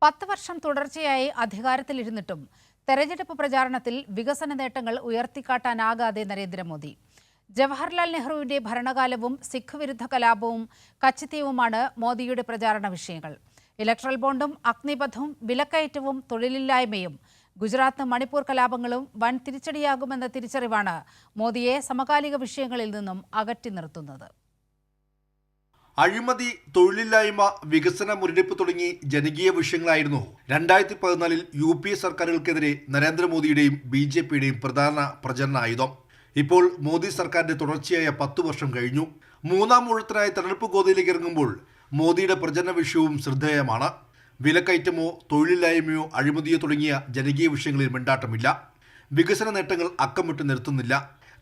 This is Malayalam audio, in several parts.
10 വർഷം തുടർച്ചയായി അധികാരത്തിലിരുന്നിട്ടും തെരഞ്ഞെടുപ്പ് പ്രചാരണത്തിൽ വികസന നേട്ടങ്ങൾ ഉയർത്തിക്കാട്ടാനാകാതെ നരേന്ദ്രമോദി. ജവഹർലാൽ നെഹ്റുവിന്റെ ഭരണകാലവും സിഖ് വിരുദ്ധ കലാപവും കച്ചിത്തീവുമാണ് മോദിയുടെ പ്രചാരണ വിഷയങ്ങൾ. ഇലക്ട്രൽ ബോണ്ടും അഗ്നിപഥും വിലക്കയറ്റവും തൊഴിലില്ലായ്മയും ഗുജറാത്ത് മണിപ്പൂർ കലാപങ്ങളും വൻ തിരിച്ചടിയാകുമെന്ന തിരിച്ചറിവാണ് മോദിയെ സമകാലിക വിഷയങ്ങളിൽ നിന്നും അകറ്റി നിർത്തുന്നത്. അഴിമതി, തൊഴിലില്ലായ്മ, വികസന മുരടിപ്പ് തുടങ്ങി ജനകീയ വിഷയങ്ങളായിരുന്നു 2014 UPA സർക്കാരുകൾക്കെതിരെ നരേന്ദ്രമോദിയുടെയും BJPയുടെയും പ്രധാന പ്രചരണ ആയുധം. ഇപ്പോൾ മോദി സർക്കാരിന്റെ തുടർച്ചയായ 10 വർഷം കഴിഞ്ഞു. മൂന്നാം ഊഴത്തിനായി തെരഞ്ഞെടുപ്പ് ഗോതയിലേക്ക് ഇറങ്ങുമ്പോൾ മോദിയുടെ പ്രചരണ വിഷയവും ശ്രദ്ധേയമാണ്. വിലക്കയറ്റമോ തൊഴിലില്ലായ്മയോ അഴിമതിയോ തുടങ്ങിയ ജനകീയ വിഷയങ്ങളിൽ മിണ്ടാട്ടമില്ല. വികസന നേട്ടങ്ങൾ അക്കമിട്ട് നിർത്തുന്നില്ല.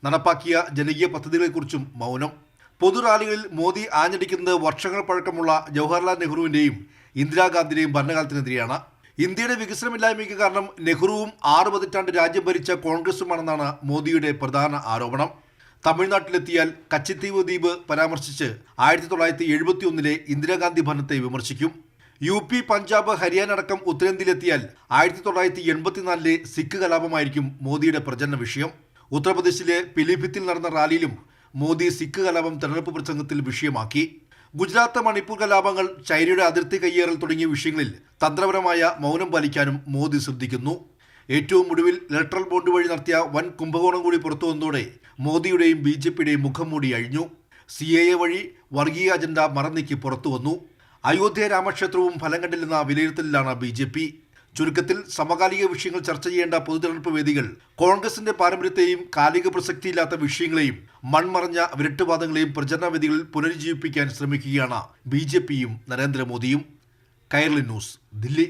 നടപ്പാക്കിയ ജനകീയ പദ്ധതികളെക്കുറിച്ചും മൗനം. പൊതുറാലികളിൽ മോദി ആഞ്ഞടിക്കുന്നത് വർഷങ്ങൾ പഴക്കമുള്ള ജവഹർലാൽ നെഹ്റുവിൻ്റെയും ഇന്ദിരാഗാന്ധിയുടെയും ഭരണകാലത്തിനെതിരെയാണ്. ഇന്ത്യയുടെ വികസനമില്ലായ്മയ്ക്ക് കാരണം നെഹ്റുവും 6 പതിറ്റാണ്ട് രാജ്യം ഭരിച്ച കോൺഗ്രസുമാണെന്നാണ് മോദിയുടെ പ്രധാന ആരോപണം. തമിഴ്നാട്ടിലെത്തിയാൽ കച്ചിത്തീവ് ദ്വീപ് പരാമർശിച്ച് 1971 ഇന്ദിരാഗാന്ധി ഭരണത്തെ വിമർശിക്കും. UP, പഞ്ചാബ്, ഹരിയാന അടക്കം ഉത്തരേന്ത്യയിലെത്തിയാൽ 1984 സിഖ് കലാപമായിരിക്കും മോദിയുടെ പ്രചരണ വിഷയം. ഉത്തർപ്രദേശിലെ പിലിഭിത്തിൽ നടന്ന റാലിയിലും മോദി സിഖ് കലാപം തെരഞ്ഞെടുപ്പ് പ്രസംഗത്തിൽ വിഷയമാക്കി. ഗുജറാത്ത് മണിപ്പൂർ കലാപങ്ങൾ, ചൈനയുടെ അതിർത്തി കയ്യേറൽ തുടങ്ങിയ വിഷയങ്ങളിൽ തന്ത്രപരമായ മൗനം പാലിക്കാനും മോദി ശ്രദ്ധിക്കുന്നു. ഏറ്റവും ഒടുവിൽ ഇലക്ട്രൽ ബോണ്ട് വഴി നടത്തിയ വൻ കുംഭകോണം കൂടി പുറത്തു വന്നതോടെ മോദിയുടെയും BJPയുടെയും മുഖം മൂടി അഴിഞ്ഞു. CAA വഴി വർഗീയ അജണ്ട മറന്നീക്കി പുറത്തു വന്നു. അയോധ്യ രാമക്ഷേത്രവും ഫലം കണ്ടില്ലെന്ന വിലയിരുത്തലിലാണ് BJP. ചുരുക്കത്തിൽ സമകാലിക വിഷയങ്ങൾ ചർച്ച ചെയ്യേണ്ട പൊതുതെരഞ്ഞെടുപ്പ് വേദികൾ കോൺഗ്രസിന്റെ പാരമ്പര്യത്തെയും കാലിക പ്രസക്തിയില്ലാത്ത വിഷയങ്ങളെയും മൺമറഞ്ഞ വിരട്ടുവാദങ്ങളെയും പ്രചരണ വേദികളിൽ പുനരുജ്ജീവിപ്പിക്കാൻ ശ്രമിക്കുകയാണ് BJPയും നരേന്ദ്രമോദിയും. കൈരളി ന്യൂസ്, ദില്ലി.